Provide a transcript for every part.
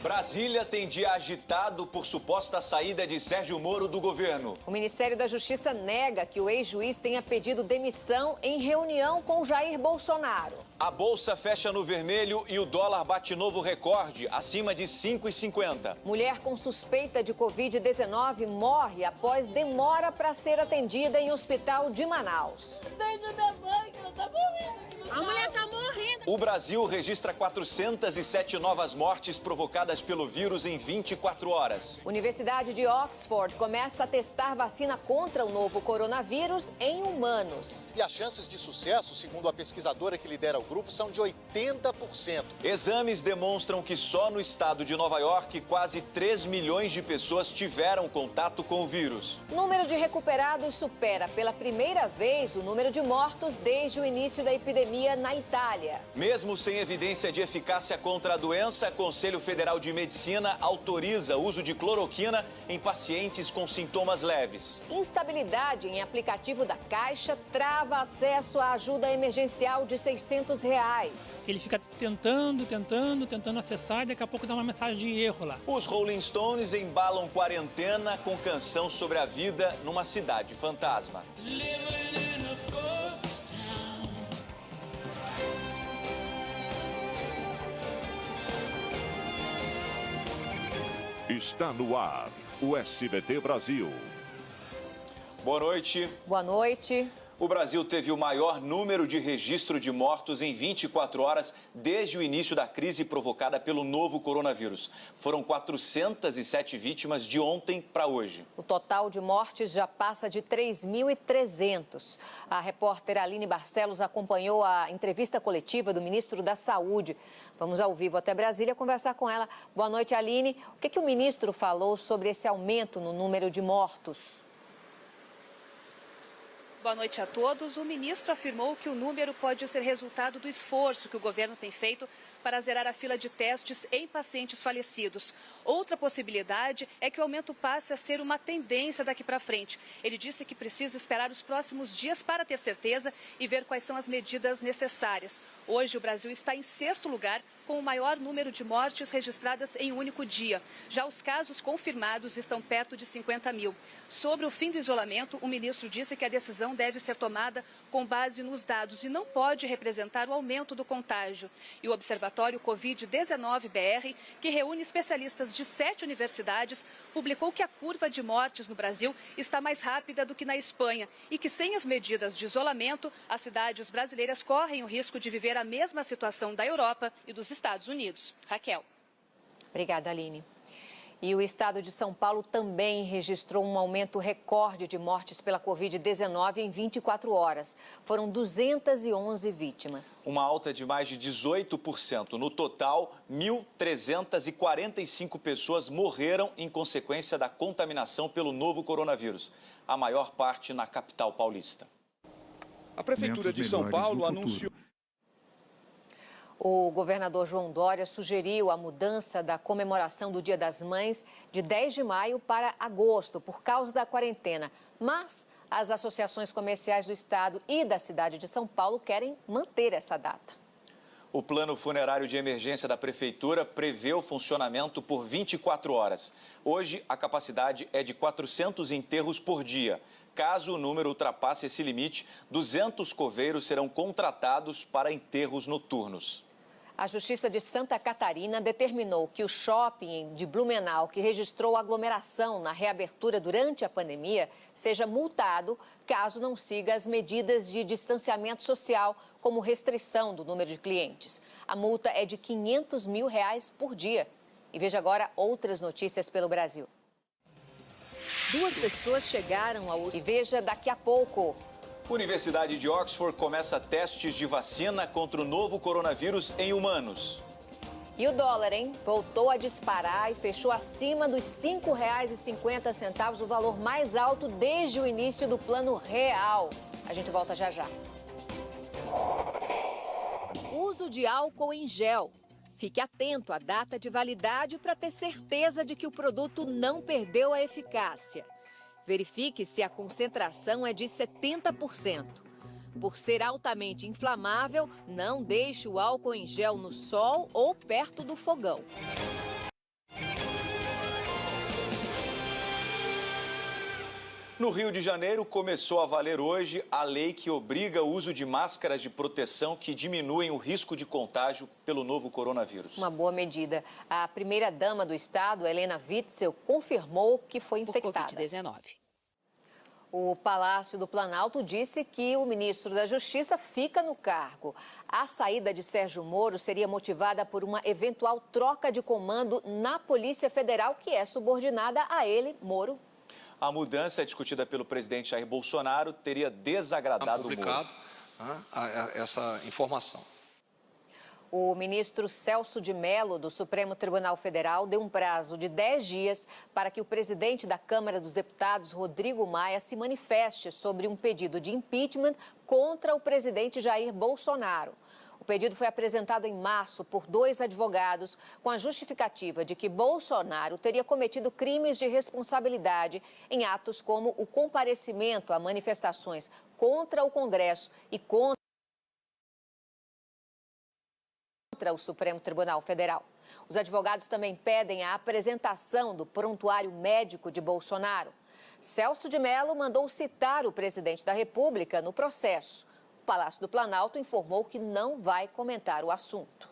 Brasília tem dia agitado por suposta saída de Sérgio Moro do governo. O Ministério da Justiça nega que o ex-juiz tenha pedido demissão em reunião com Jair Bolsonaro. A bolsa fecha no vermelho e o dólar bate novo recorde, acima de R$ 5,50. Mulher com suspeita de Covid-19 morre após demora para ser atendida em hospital de Manaus. A mulher tá morrendo. O Brasil registra 407 novas mortes provocadas pelo vírus em 24 horas. Universidade de Oxford começa a testar vacina contra o novo coronavírus em humanos. E as chances de sucesso, segundo a pesquisadora que lidera o grupo, são de 80%. Exames demonstram que só no estado de Nova York, quase 3 milhões de pessoas tiveram contato com o vírus. O número de recuperados supera pela primeira vez o número de mortos desde o início da epidemia na Itália. Mesmo sem evidência de eficácia contra a doença, o Conselho Federal de Medicina autoriza o uso de cloroquina em pacientes com sintomas leves. Instabilidade em aplicativo da Caixa trava acesso à ajuda emergencial de R$ 600. Ele fica tentando acessar e daqui a pouco dá uma mensagem de erro lá. Os Rolling Stones embalam quarentena com canção sobre a vida numa cidade fantasma. Está no ar o SBT Brasil. Boa noite. Boa noite. O Brasil teve o maior número de registro de mortos em 24 horas desde o início da crise provocada pelo novo coronavírus. Foram 407 vítimas de ontem para hoje. O total de mortes já passa de 3.300. A repórter Aline Barcelos acompanhou a entrevista coletiva do ministro da Saúde. Vamos ao vivo até Brasília conversar com ela. Boa noite, Aline. O que o ministro falou sobre esse aumento no número de mortos? Boa noite a todos. O ministro afirmou que o número pode ser resultado do esforço que o governo tem feito para zerar a fila de testes em pacientes falecidos. Outra possibilidade é que o aumento passe a ser uma tendência daqui para frente. Ele disse que precisa esperar os próximos dias para ter certeza e ver quais são as medidas necessárias. Hoje, o Brasil está em 6º lugar, com o maior número de mortes registradas em um único dia. Já os casos confirmados estão perto de 50 mil. Sobre o fim do isolamento, o ministro disse que a decisão deve ser tomada com base nos dados e não pode representar o aumento do contágio. E o Observatório Covid-19-BR, que reúne especialistas de 7 universidades, publicou que a curva de mortes no Brasil está mais rápida do que na Espanha e que, sem as medidas de isolamento, as cidades brasileiras correm o risco de viver a mesma situação da Europa e dos Estados Unidos. Raquel. Obrigada, Aline. E o estado de São Paulo também registrou um aumento recorde de mortes pela Covid-19 em 24 horas. Foram 211 vítimas. Uma alta de mais de 18%. No total, 1.345 pessoas morreram em consequência da contaminação pelo novo coronavírus. A maior parte na capital paulista. A Prefeitura de São Paulo anunciou... O governador João Dória sugeriu a mudança da comemoração do Dia das Mães de 10 de maio para agosto, por causa da quarentena. Mas as associações comerciais do estado e da cidade de São Paulo querem manter essa data. O plano funerário de emergência da Prefeitura prevê o funcionamento por 24 horas. Hoje, a capacidade é de 400 enterros por dia. Caso o número ultrapasse esse limite, 200 coveiros serão contratados para enterros noturnos. A Justiça de Santa Catarina determinou que o shopping de Blumenau, que registrou aglomeração na reabertura durante a pandemia, seja multado caso não siga as medidas de distanciamento social, como restrição do número de clientes. A multa é de R$ 500 mil por dia. E veja agora outras notícias pelo Brasil. 2 pessoas chegaram ao... E veja daqui a pouco. Universidade de Oxford começa testes de vacina contra o novo coronavírus em humanos. E o dólar, hein? Voltou a disparar e fechou acima dos R$ 5,50, o valor mais alto desde o início do Plano Real. A gente volta já já. Uso de álcool em gel. Fique atento à data de validade para ter certeza de que o produto não perdeu a eficácia. Verifique se a concentração é de 70%. Por ser altamente inflamável, não deixe o álcool em gel no sol ou perto do fogão. No Rio de Janeiro, começou a valer hoje a lei que obriga o uso de máscaras de proteção que diminuem o risco de contágio pelo novo coronavírus. Uma boa medida. A primeira-dama do estado, Helena Witzel, confirmou que foi infectada. Por Covid-19. O Palácio do Planalto disse que o ministro da Justiça fica no cargo. A saída de Sérgio Moro seria motivada por uma eventual troca de comando na Polícia Federal, que é subordinada a ele, Moro. A mudança discutida pelo presidente Jair Bolsonaro teria desagradado o Moro. Essa informação. O ministro Celso de Mello, do Supremo Tribunal Federal, deu um prazo de 10 dias para que o presidente da Câmara dos Deputados, Rodrigo Maia, se manifeste sobre um pedido de impeachment contra o presidente Jair Bolsonaro. O pedido foi apresentado em março por 2 advogados, com a justificativa de que Bolsonaro teria cometido crimes de responsabilidade em atos como o comparecimento a manifestações contra o Congresso e contra o Supremo Tribunal Federal. Os advogados também pedem a apresentação do prontuário médico de Bolsonaro. Celso de Mello mandou citar o presidente da República no processo. O Palácio do Planalto informou que não vai comentar o assunto.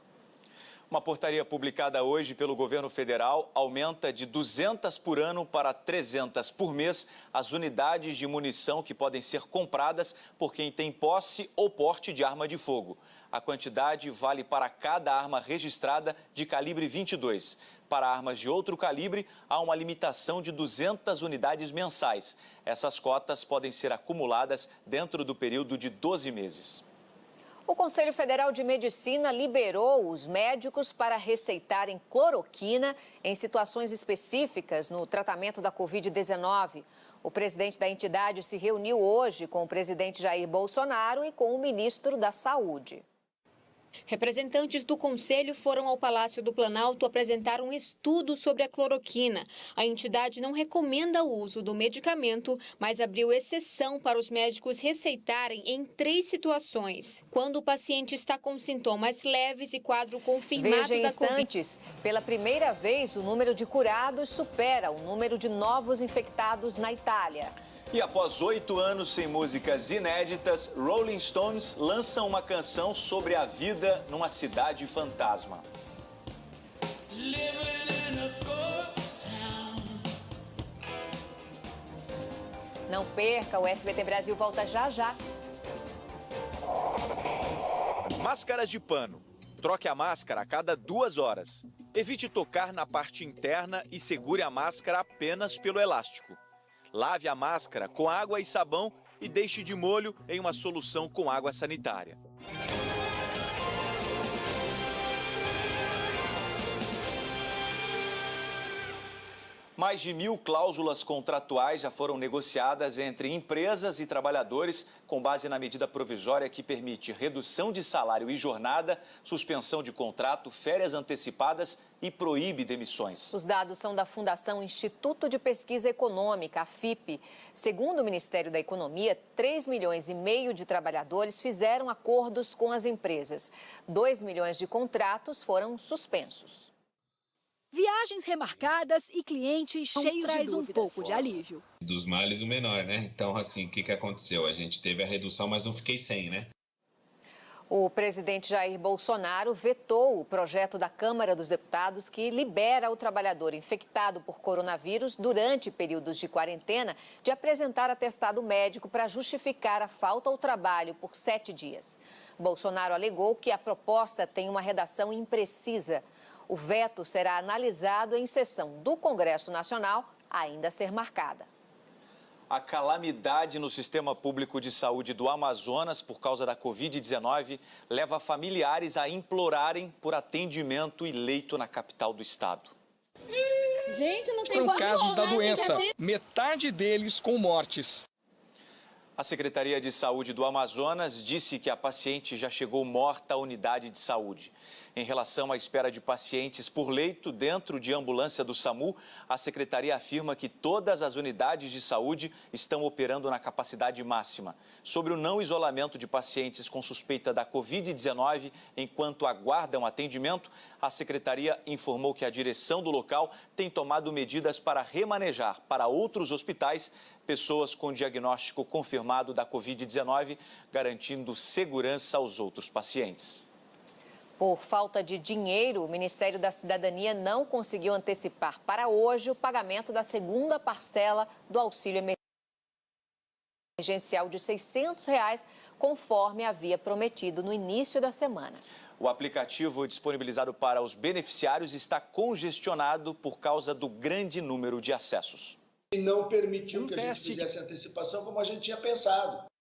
Uma portaria publicada hoje pelo governo federal aumenta de 200 por ano para 300 por mês as unidades de munição que podem ser compradas por quem tem posse ou porte de arma de fogo. A quantidade vale para cada arma registrada de calibre 22. Para armas de outro calibre, há uma limitação de 200 unidades mensais. Essas cotas podem ser acumuladas dentro do período de 12 meses. O Conselho Federal de Medicina liberou os médicos para receitarem cloroquina em situações específicas no tratamento da Covid-19. O presidente da entidade se reuniu hoje com o presidente Jair Bolsonaro e com o ministro da Saúde. Representantes do Conselho foram ao Palácio do Planalto apresentar um estudo sobre a cloroquina. A entidade não recomenda o uso do medicamento, mas abriu exceção para os médicos receitarem em 3 situações. Quando o paciente está com sintomas leves e quadro confirmado Veja em da Covid. instantes, pela primeira vez o número de curados supera o número de novos infectados na Itália. E após 8 anos sem músicas inéditas, Rolling Stones lançam uma canção sobre a vida numa cidade fantasma. Não perca, o SBT Brasil volta já já. Máscaras de pano. Troque a máscara a cada 2 horas. Evite tocar na parte interna e segure a máscara apenas pelo elástico. Lave a máscara com água e sabão e deixe de molho em uma solução com água sanitária. Mais de 1.000 cláusulas contratuais já foram negociadas entre empresas e trabalhadores com base na medida provisória que permite redução de salário e jornada, suspensão de contrato, férias antecipadas e proíbe demissões. Os dados são da Fundação Instituto de Pesquisa Econômica, a FIPE. Segundo o Ministério da Economia, 3,5 milhões de trabalhadores fizeram acordos com as empresas. 2 milhões de contratos foram suspensos. Viagens remarcadas e clientes cheios de dúvidas. Um pouco de alívio. Dos males o menor, né? Então, assim, o que aconteceu? A gente teve a redução, mas não fiquei sem, né? O presidente Jair Bolsonaro vetou o projeto da Câmara dos Deputados que libera o trabalhador infectado por coronavírus durante períodos de quarentena de apresentar atestado médico para justificar a falta ao trabalho por 7 dias. Bolsonaro alegou que a proposta tem uma redação imprecisa. O veto será analisado em sessão do Congresso Nacional, ainda a ser marcada. A calamidade no sistema público de saúde do Amazonas por causa da Covid-19 leva familiares a implorarem por atendimento e leito na capital do estado. Gente, não tem São casos da doença, metade deles com mortes. A Secretaria de Saúde do Amazonas disse que a paciente já chegou morta à unidade de saúde. Em relação à espera de pacientes por leito dentro de ambulância do SAMU, a secretaria afirma que todas as unidades de saúde estão operando na capacidade máxima. Sobre o não isolamento de pacientes com suspeita da Covid-19 enquanto aguardam atendimento, a secretaria informou que a direção do local tem tomado medidas para remanejar para outros hospitais pessoas com diagnóstico confirmado da Covid-19, garantindo segurança aos outros pacientes. Por falta de dinheiro, o Ministério da Cidadania não conseguiu antecipar para hoje o pagamento da segunda parcela do auxílio emergencial de R$ 600, conforme havia prometido no início da semana. O aplicativo disponibilizado para os beneficiários está congestionado por causa do grande número de acessos. E não permitiu que a gente fizesse antecipação como a gente tinha pensado.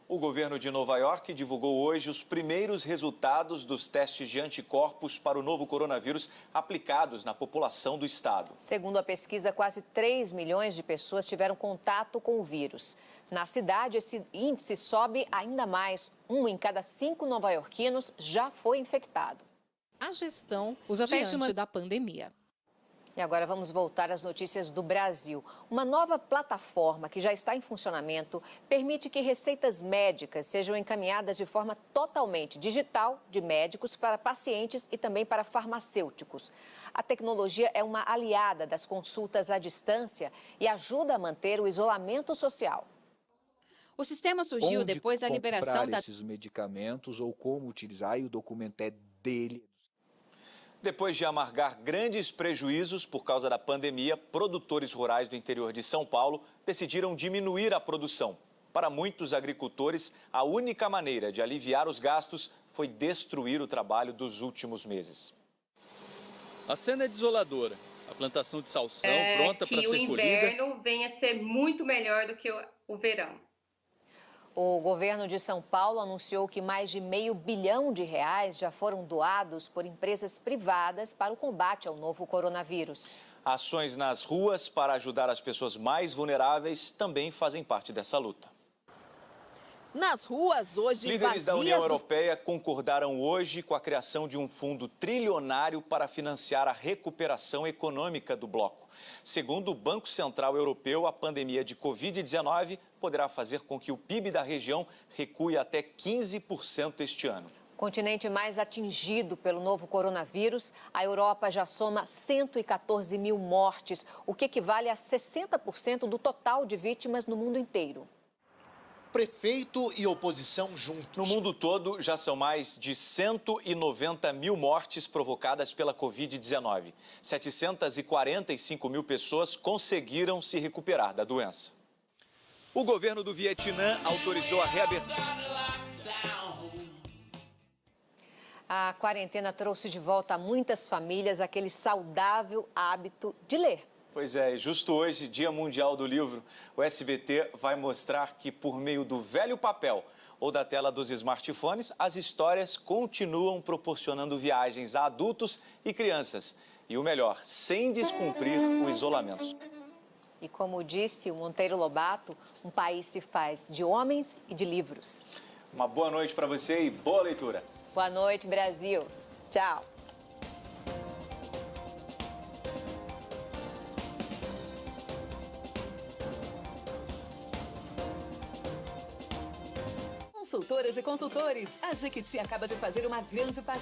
O governo de Nova York divulgou hoje os primeiros resultados dos testes de anticorpos para o novo coronavírus aplicados na população do estado. Segundo a pesquisa, quase 3 milhões de pessoas tiveram contato com o vírus. Na cidade, esse índice sobe ainda mais. 1 em cada 5 nova-iorquinos já foi infectado. A gestão diante da pandemia. E agora vamos voltar às notícias do Brasil. Uma nova plataforma que já está em funcionamento permite que receitas médicas sejam encaminhadas de forma totalmente digital de médicos para pacientes e também para farmacêuticos. A tecnologia é uma aliada das consultas à distância e ajuda a manter o isolamento social. O sistema surgiu depois da liberação esses medicamentos ou como utilizar, e o documento é dele. Depois de amargar grandes prejuízos por causa da pandemia, produtores rurais do interior de São Paulo decidiram diminuir a produção. Para muitos agricultores, a única maneira de aliviar os gastos foi destruir o trabalho dos últimos meses. A cena é desoladora. A plantação de salsão pronta para ser colhida. Que o inverno venha a ser muito melhor do que o verão. O governo de São Paulo anunciou que mais de R$500 bilhão já foram doados por empresas privadas para o combate ao novo coronavírus. Ações nas ruas para ajudar as pessoas mais vulneráveis também fazem parte dessa luta. Nas ruas hoje, líderes da União Europeia concordaram hoje com a criação de um fundo trilionário para financiar a recuperação econômica do bloco. Segundo o Banco Central Europeu, a pandemia de Covid-19 poderá fazer com que o PIB da região recue até 15% este ano. Continente mais atingido pelo novo coronavírus, a Europa já soma 114 mil mortes, o que equivale a 60% do total de vítimas no mundo inteiro. Prefeito e oposição juntos. No mundo todo, já são mais de 190 mil mortes provocadas pela Covid-19. 745 mil pessoas conseguiram se recuperar da doença. O governo do Vietnã autorizou a reabertura. A quarentena trouxe de volta a muitas famílias aquele saudável hábito de ler. Pois é, justo hoje, Dia Mundial do Livro, o SBT vai mostrar que por meio do velho papel ou da tela dos smartphones, as histórias continuam proporcionando viagens a adultos e crianças. E o melhor, sem descumprir o isolamento. E como disse o Monteiro Lobato, um país se faz de homens e de livros. Uma boa noite para você e boa leitura. Boa noite, Brasil. Tchau. Consultoras e consultores, a Jequiti acaba de fazer uma grande parceria.